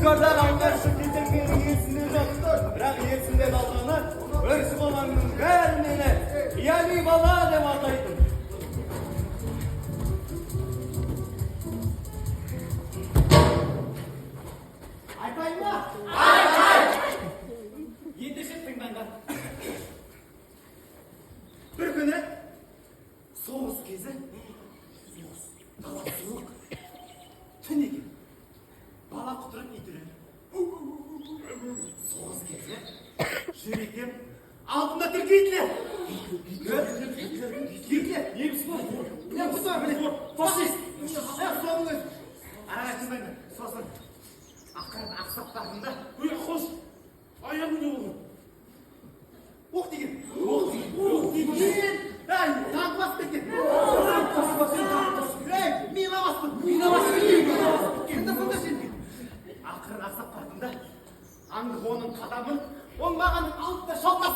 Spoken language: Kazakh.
Көрден аңдаршы кетергенің есінде жатты. Бірақ есінде қалғаны өрсі болғанның бәріне қияли бала деп атайтын. Айтайын ба? Ендеше тыңдаңдар. Bir күні соғыс кезі, дала суық, түн екен. Бала құтырып итіреді. Соғыс кезі жүрекем алдында тіркейтілер. Гитлер, неміс бар. Не бұза біле? Фашист. Соғын өз. Араға тыңдаңдар. Сосын ақырын ақсаптарында. Қош, аяғым не olur? Оқ деген. Ай, танк басып кеткен. Мина басты. Ақырын ақсап бардым да, аңдық оның қадамын, оң маған алып та шалқап